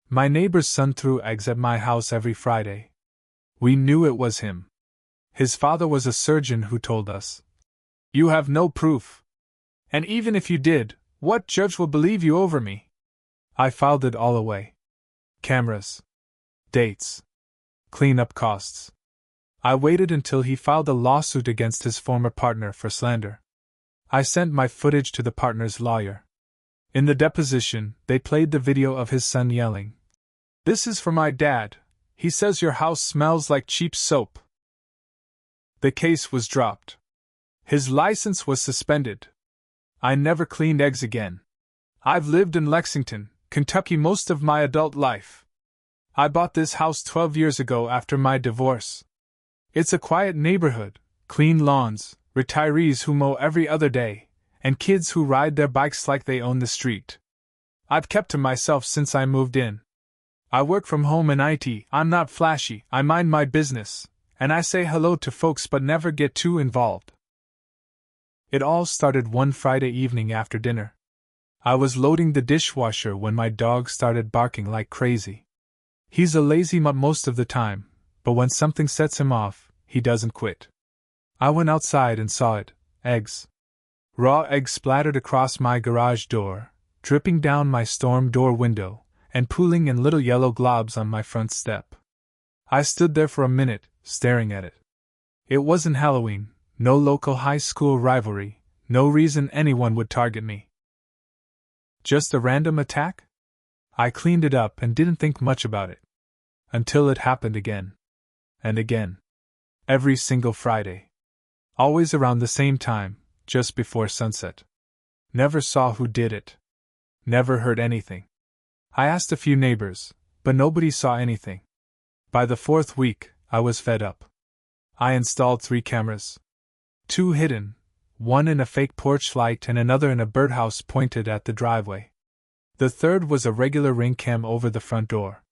My neighbor's son threw eggs at my house every Friday. We knew it was him. His father was a surgeon who told us, "You have no proof. And even if you did, what judge will believe you over me?" I filed it all away. Cameras. Dates. Cleanup costs. I waited until he filed a lawsuit against his former partner for slander. I sent my footage to the partner's lawyer. In the deposition, they played the video of his son yelling, "This is for my dad. He says your house smells like cheap soap." The case was dropped. His license was suspended. I never cleaned eggs again. I've lived in Lexington, Kentucky most of my adult life. I bought this house 12 years ago after my divorce. It's a quiet neighborhood, clean lawns, retirees who mow every other day, and kids who ride their bikes like they own the street. I've kept to myself since I moved in. I work from home in IT, I'm not flashy, I mind my business, and I say hello to folks but never get too involved. It all started one Friday evening after dinner. I was loading the dishwasher when my dog started barking like crazy. He's a lazy mutt most of the time, but when something sets him off, he doesn't quit. I went outside and saw it, eggs. Raw eggs splattered across my garage door, dripping down my storm door window, and pooling in little yellow globs on my front step. I stood there for a minute, staring at it. It wasn't Halloween, no local high school rivalry, no reason anyone would target me. Just a random attack? I cleaned it up and didn't think much about it. Until it happened again. And again. Every single Friday. Always around the same time, just before sunset. Never saw who did it. Never heard anything. I asked a few neighbors, but nobody saw anything. By the fourth week, I was fed up. I installed 3 cameras. 2 hidden, one in a fake porch light and another in a birdhouse pointed at the driveway. The third was a regular ring cam over the front door.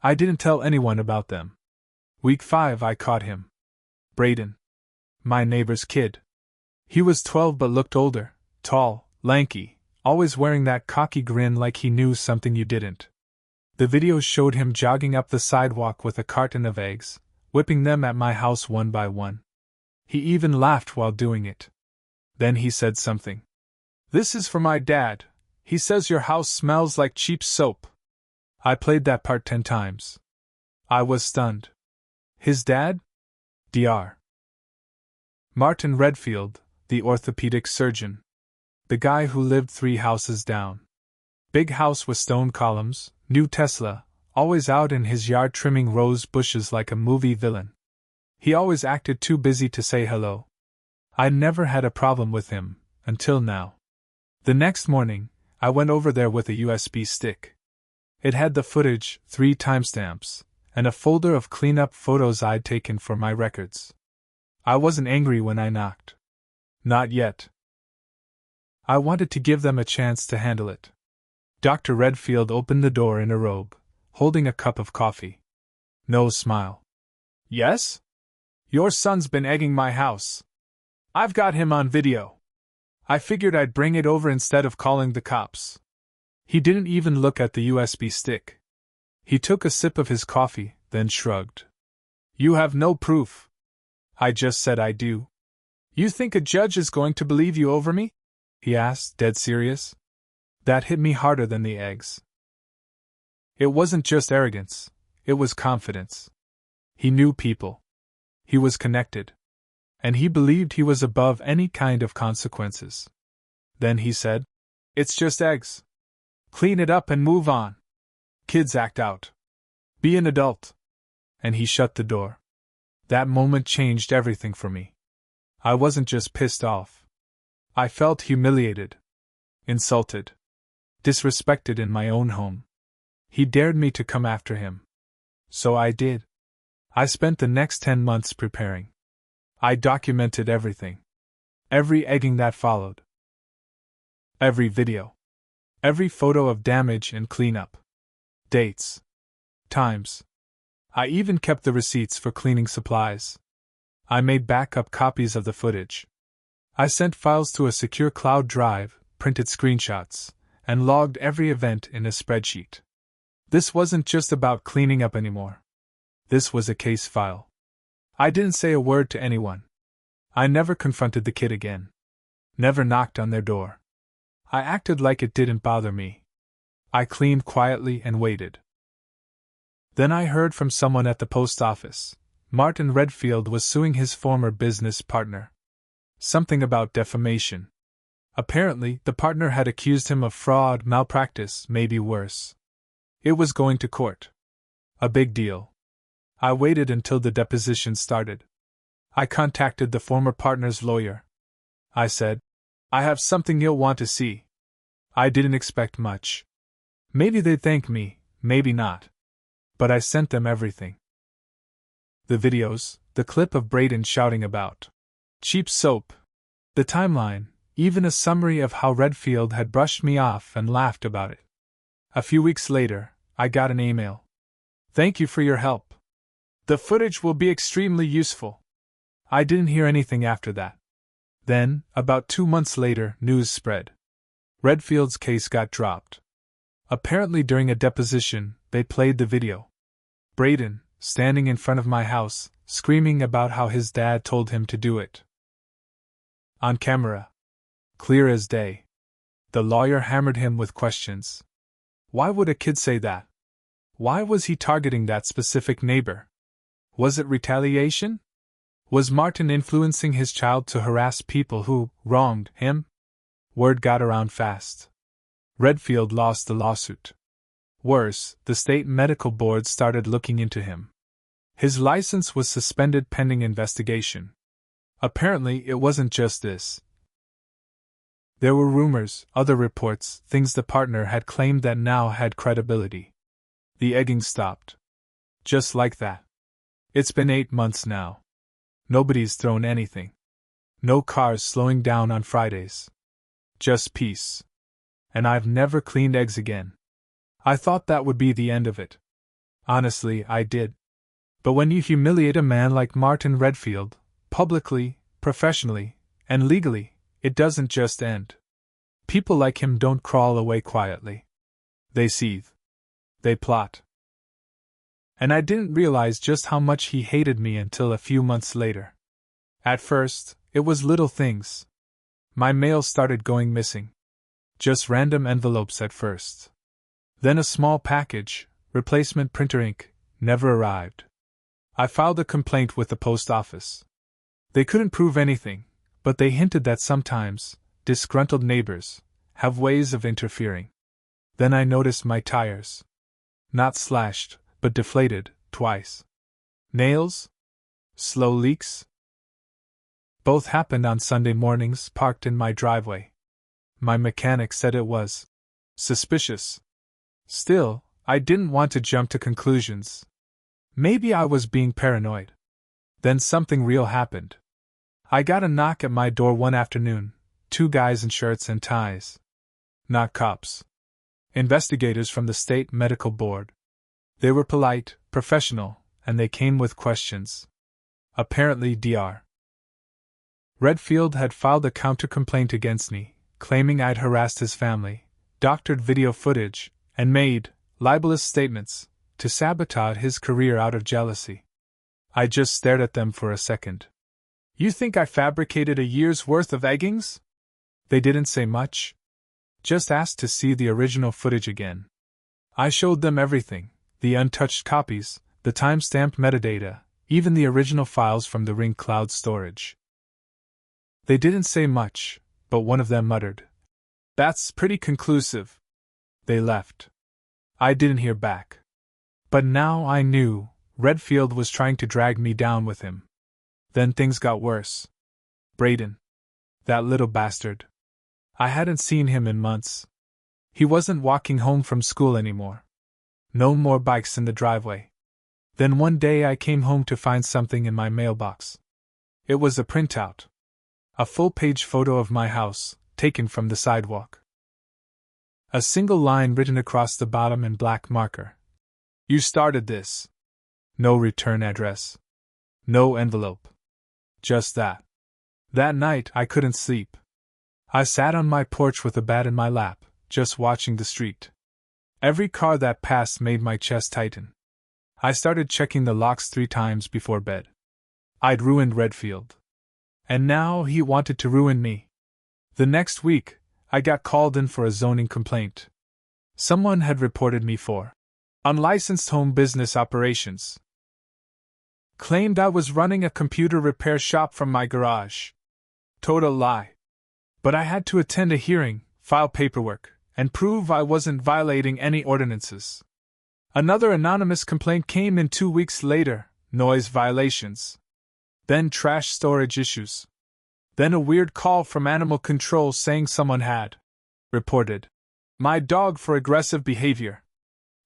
I didn't tell anyone about them. Week 5 I caught him. Braden. My neighbor's kid. He was 12 but looked older, tall, lanky, always wearing that cocky grin like he knew something you didn't. The video showed him jogging up the sidewalk with a carton of eggs, whipping them at my house one by one. He even laughed while doing it. Then he said something. "This is for my dad. He says your house smells like cheap soap." I played that part 10 times. I was stunned. His dad? Dr. Martin Redfield, the orthopedic surgeon. The guy who lived 3 houses down. Big house with stone columns, new Tesla, always out in his yard trimming rose bushes like a movie villain. He always acted too busy to say hello. I never had a problem with him, until now. The next morning, I went over there with a USB stick. It had the footage, 3 timestamps, and a folder of cleanup photos I'd taken for my records. I wasn't angry when I knocked. Not yet. I wanted to give them a chance to handle it. Dr. Redfield opened the door in a robe, holding a cup of coffee. No smile. "Yes? Your son's been egging my house. I've got him on video. I figured I'd bring it over instead of calling the cops." He didn't even look at the USB stick. He took a sip of his coffee, then shrugged. "You have no proof." I just said I do. "You think a judge is going to believe you over me?" he asked, dead serious. That hit me harder than the eggs. It wasn't just arrogance, it was confidence. He knew people. He was connected. And he believed he was above any kind of consequences. Then he said, "It's just eggs. Clean it up and move on. Kids act out. Be an adult." And he shut the door. That moment changed everything for me. I wasn't just pissed off. I felt humiliated. Insulted. Disrespected in my own home. He dared me to come after him. So I did. I spent the next 10 months preparing. I documented everything. Every egging that followed. Every video. Every photo of damage and cleanup. Dates. Times. I even kept the receipts for cleaning supplies. I made backup copies of the footage. I sent files to a secure cloud drive, printed screenshots, and logged every event in a spreadsheet. This wasn't just about cleaning up anymore. This was a case file. I didn't say a word to anyone. I never confronted the kid again. Never knocked on their door. I acted like it didn't bother me. I cleaned quietly and waited. Then I heard from someone at the post office. Martin Redfield was suing his former business partner. Something about defamation. Apparently, the partner had accused him of fraud, malpractice, maybe worse. It was going to court. A big deal. I waited until the deposition started. I contacted the former partner's lawyer. I said, "I have something you'll want to see." I didn't expect much. Maybe they'd thank me, maybe not. But I sent them everything. The videos, the clip of Braden shouting about cheap soap, the timeline, even a summary of how Redfield had brushed me off and laughed about it. A few weeks later, I got an email. "Thank you for your help. The footage will be extremely useful." I didn't hear anything after that. Then, about 2 months later, news spread. Redfield's case got dropped. Apparently during a deposition, they played the video. Braden, standing in front of my house, screaming about how his dad told him to do it. On camera. Clear as day. The lawyer hammered him with questions. Why would a kid say that? Why was he targeting that specific neighbor? Was it retaliation? Was Martin influencing his child to harass people who wronged him? Word got around fast. Redfield lost the lawsuit. Worse, the state medical board started looking into him. His license was suspended pending investigation. Apparently, it wasn't just this. There were rumors, other reports, things the partner had claimed that now had credibility. The egging stopped. Just like that. It's been 8 months now. Nobody's thrown anything. No cars slowing down on Fridays. Just peace. And I've never cleaned eggs again. I thought that would be the end of it. Honestly, I did. But when you humiliate a man like Martin Redfield, publicly, professionally, and legally, it doesn't just end. People like him don't crawl away quietly. They seethe. They plot. And I didn't realize just how much he hated me until a few months later. At first, it was little things. My mail started going missing. Just random envelopes at first. Then a small package, replacement printer ink, never arrived. I filed a complaint with the post office. They couldn't prove anything, but they hinted that sometimes, disgruntled neighbors have ways of interfering. Then I noticed my tires. Not slashed, but deflated, twice. Nails? Slow leaks? Both happened on Sunday mornings, parked in my driveway. My mechanic said it was suspicious. Still, I didn't want to jump to conclusions. Maybe I was being paranoid. Then something real happened. I got a knock at my door one afternoon, 2 guys in shirts and ties. Not cops. Investigators from the state medical board. They were polite, professional, and they came with questions. Apparently Dr. Redfield had filed a counter-complaint against me, claiming I'd harassed his family, doctored video footage, and made libelous statements to sabotage his career out of jealousy. I just stared at them for a second. "You think I fabricated a year's worth of eggings?" They didn't say much. Just asked to see the original footage again. I showed them everything, the untouched copies, the time-stamped metadata, even the original files from the Ring Cloud storage. They didn't say much, but one of them muttered, "That's pretty conclusive." They left. I didn't hear back. But now I knew Redfield was trying to drag me down with him. Then things got worse. Braden. That little bastard. I hadn't seen him in months. He wasn't walking home from school anymore. No more bikes in the driveway. Then one day I came home to find something in my mailbox. It was a printout. A full-page photo of my house, taken from the sidewalk. A single line written across the bottom in black marker. "You started this." No return address. No envelope. Just that. That night I couldn't sleep. I sat on my porch with a bat in my lap, just watching the street. Every car that passed made my chest tighten. I started checking the locks 3 times before bed. I'd ruined Redfield. And now he wanted to ruin me. The next week, I got called in for a zoning complaint. Someone had reported me for unlicensed home business operations. Claimed I was running a computer repair shop from my garage. Total lie. But I had to attend a hearing, file paperwork, and prove I wasn't violating any ordinances. Another anonymous complaint came in 2 weeks later, noise violations. Then trash storage issues. Then a weird call from animal control saying someone had reported my dog for aggressive behavior.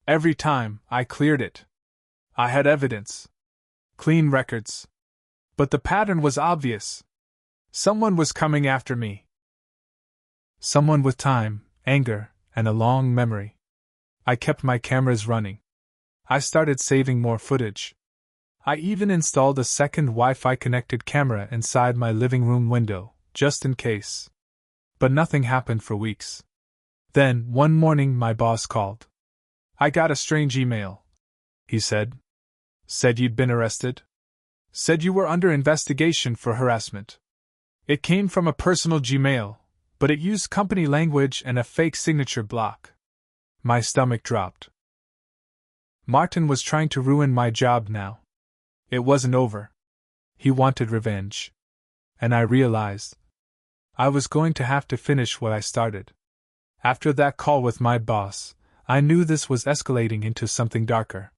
Every time, I cleared it. I had evidence. Clean records. But the pattern was obvious. Someone was coming after me. Someone with time, anger, and a long memory. I kept my cameras running. I started saving more footage. I even installed a second Wi-Fi connected camera inside my living room window, just in case. But nothing happened for weeks. Then, one morning, my boss called. I got a strange email. He said. Said you'd been arrested. Said you were under investigation for harassment. It came from a personal Gmail, but it used company language and a fake signature block. My stomach dropped. Martin was trying to ruin my job now. It wasn't over. He wanted revenge. And I realized I was going to have to finish what I started. After that call with my boss, I knew this was escalating into something darker.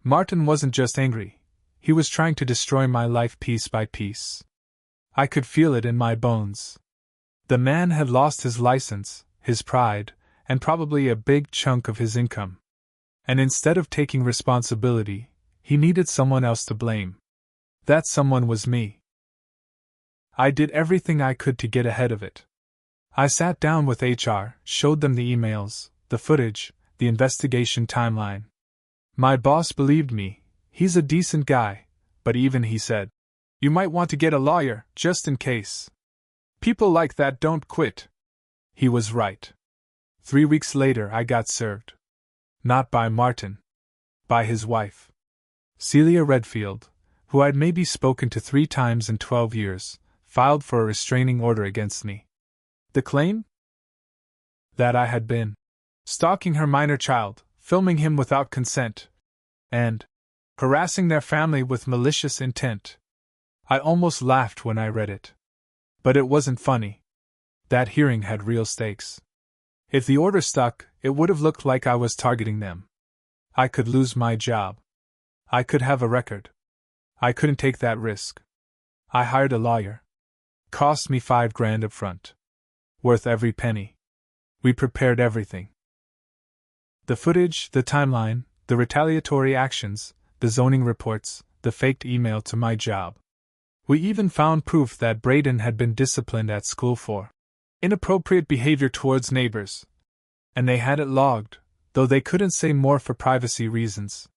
Martin wasn't just angry, he was trying to destroy my life piece by piece. I could feel it in my bones. The man had lost his license, his pride, and probably a big chunk of his income. And instead of taking responsibility, he needed someone else to blame. That someone was me. I did everything I could to get ahead of it. I sat down with HR, showed them the emails, the footage, the investigation timeline. My boss believed me, he's a decent guy, but even he said, you might want to get a lawyer, just in case. People like that don't quit. He was right. 3 weeks later I got served. Not by Martin. By his wife. Celia Redfield, who I'd maybe spoken to 3 times in 12 years, filed for a restraining order against me. The claim? That I had been stalking her minor child, filming him without consent, and harassing their family with malicious intent. I almost laughed when I read it. But it wasn't funny. That hearing had real stakes. If the order stuck, it would have looked like I was targeting them. I could lose my job. I could have a record. I couldn't take that risk. I hired a lawyer. Cost me $5,000 up front. Worth every penny. We prepared everything. The footage, the timeline, the retaliatory actions, the zoning reports, the faked email to my job. We even found proof that Braden had been disciplined at school for inappropriate behavior towards neighbors. And they had it logged, though they couldn't say more for privacy reasons.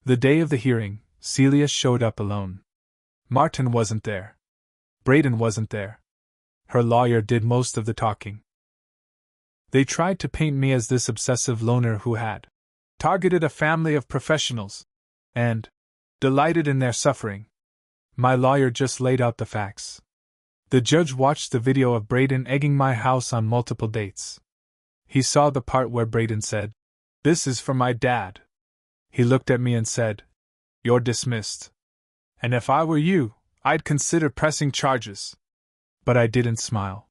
The day of the hearing, Celia showed up alone. Martin wasn't there. Braden wasn't there. Her lawyer did most of the talking. They tried to paint me as this obsessive loner who had targeted a family of professionals and delighted in their suffering. My lawyer just laid out the facts. The judge watched the video of Braden egging my house on multiple dates. He saw the part where Braden said, "This is for my dad." He looked at me and said, "You're dismissed. And if I were you, I'd consider pressing charges." But I didn't smile.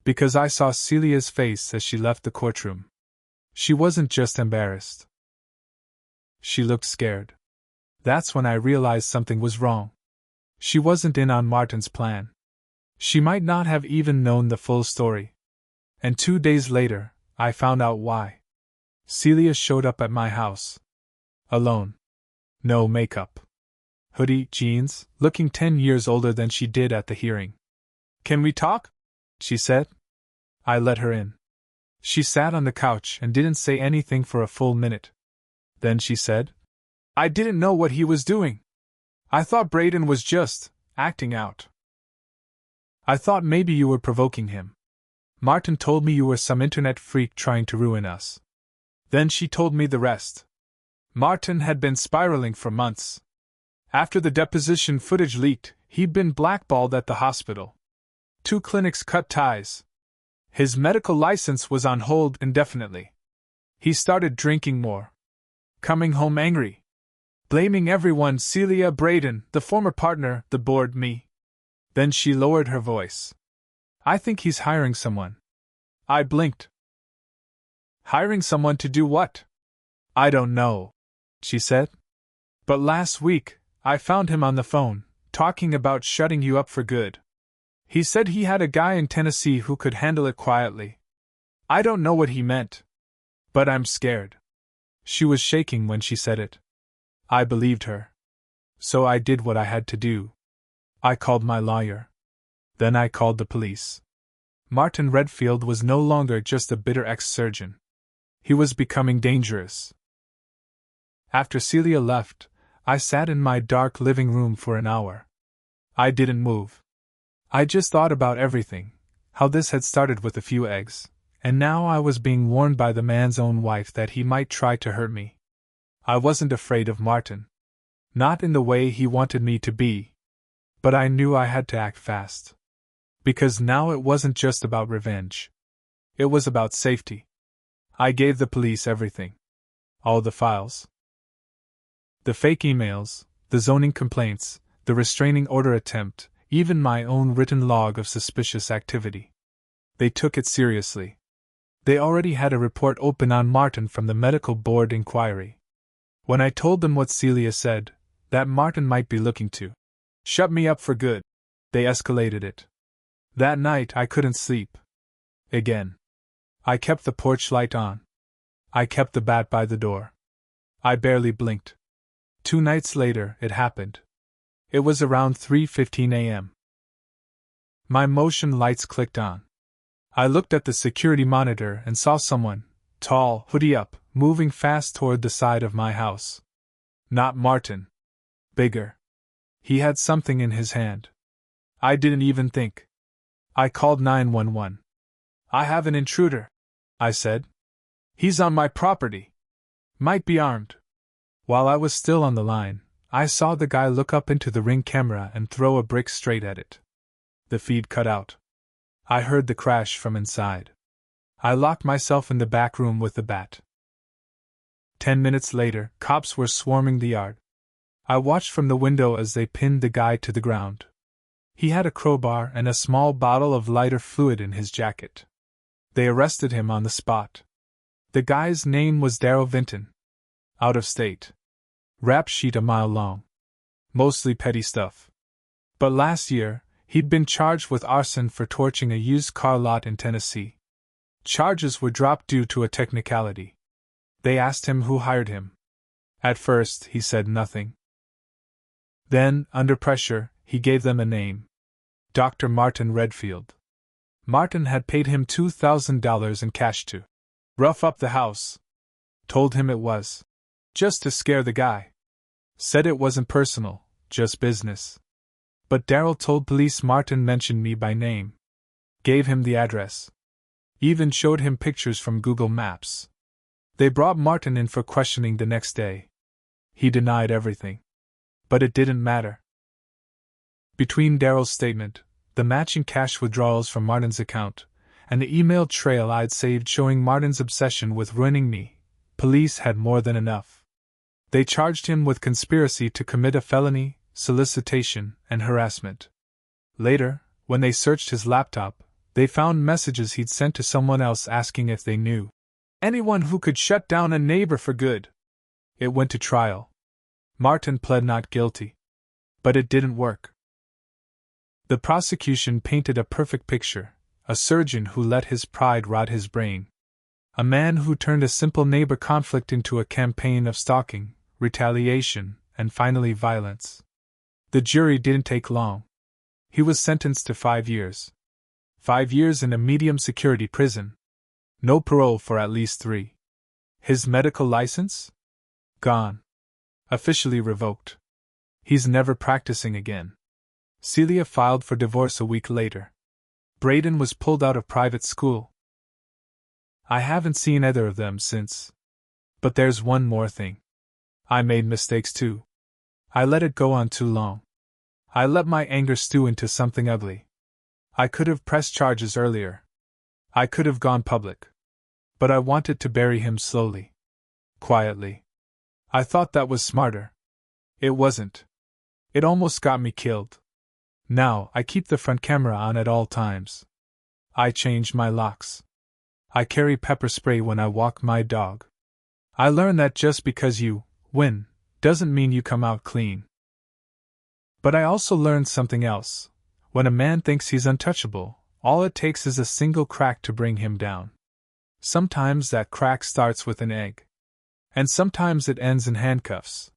Because I saw Celia's face as she left the courtroom. She wasn't just embarrassed. She looked scared. That's when I realized something was wrong. She wasn't in on Martin's plan. She might not have even known the full story. And 2 days later, I found out why. Celia showed up at my house. Alone. No makeup. Hoodie, jeans, looking 10 years older than she did at the hearing. "Can we talk?" she said. I let her in. She sat on the couch and didn't say anything for a full minute. Then she said, "I didn't know what he was doing. I thought Braden was just acting out. I thought maybe you were provoking him. Martin told me you were some internet freak trying to ruin us." Then she told me the rest. Martin had been spiraling for months. After the deposition footage leaked, he'd been blackballed at the hospital. 2 clinics cut ties. His medical license was on hold indefinitely. He started drinking more. Coming home angry. Blaming everyone: Celia, Braden, the former partner, the board, me. Then she lowered her voice. I think he's hiring someone. I blinked. Hiring someone to do what? I don't know, she said. But last week, I found him on the phone, talking about shutting you up for good. He said he had a guy in Tennessee who could handle it quietly. I don't know what he meant. But I'm scared. She was shaking when she said it. I believed her. So I did what I had to do. I called my lawyer. Then I called the police. Martin Redfield was no longer just a bitter ex-surgeon. He was becoming dangerous. After Celia left, I sat in my dark living room for an hour. I didn't move. I just thought about everything, how this had started with a few eggs, and now I was being warned by the man's own wife that he might try to hurt me. I wasn't afraid of Martin. Not in the way he wanted me to be. But I knew I had to act fast. Because now it wasn't just about revenge. It was about safety. I gave the police everything. All the files. The fake emails, the zoning complaints, the restraining order attempt, even my own written log of suspicious activity. They took it seriously. They already had a report open on Martin from the medical board inquiry. When I told them what Celia said, that Martin might be looking to shut me up for good, they escalated it. That night I couldn't sleep. Again. I kept the porch light on. I kept the bat by the door. I barely blinked. 2 nights later, it happened. It was around 3:15 a.m. My motion lights clicked on. I looked at the security monitor and saw someone, tall, hoodie up, moving fast toward the side of my house. Not Martin. Bigger. He had something in his hand. I didn't even think. I called 911. I have an intruder, I said. He's on my property. Might be armed. While I was still on the line, I saw the guy look up into the Ring camera and throw a brick straight at it. The feed cut out. I heard the crash from inside. I locked myself in the back room with the bat. 10 minutes later, cops were swarming the yard. I watched from the window as they pinned the guy to the ground. He had a crowbar and a small bottle of lighter fluid in his jacket. They arrested him on the spot. The guy's name was Darrell Vinton. Out of state. Rap sheet a mile long. Mostly petty stuff. But last year, he'd been charged with arson for torching a used car lot in Tennessee. Charges were dropped due to a technicality. They asked him who hired him. At first, he said nothing. Then, under pressure, he gave them a name. Dr. Martin Redfield. Martin had paid him $2,000 in cash to rough up the house. Told him it was just to scare the guy. Said it wasn't personal, just business. But Darrell told police Martin mentioned me by name. Gave him the address. Even showed him pictures from Google Maps. They brought Martin in for questioning the next day. He denied everything. But it didn't matter. Between Darrell's statement, the matching cash withdrawals from Martin's account, and the email trail I'd saved showing Martin's obsession with ruining me, police had more than enough. They charged him with conspiracy to commit a felony, solicitation, and harassment. Later, when they searched his laptop, they found messages he'd sent to someone else asking if they knew anyone who could shut down a neighbor for good. It went to trial. Martin pled not guilty. But it didn't work. The prosecution painted a perfect picture, a surgeon who let his pride rot his brain. A man who turned a simple neighbor conflict into a campaign of stalking, retaliation, and finally violence. The jury didn't take long. He was sentenced to 5 years. 5 years in a medium-security prison. No parole for at least 3. His medical license? Gone. Officially revoked. He's never practicing again. Celia filed for divorce a week later. Braden was pulled out of private school. I haven't seen either of them since. But there's one more thing. I made mistakes too. I let it go on too long. I let my anger stew into something ugly. I could have pressed charges earlier. I could have gone public. But I wanted to bury him slowly. Quietly. I thought that was smarter. It wasn't. It almost got me killed. Now, I keep the front camera on at all times. I change my locks. I carry pepper spray when I walk my dog. I learned that just because you win doesn't mean you come out clean. But I also learned something else. When a man thinks he's untouchable, all it takes is a single crack to bring him down. Sometimes that crack starts with an egg. And sometimes it ends in handcuffs.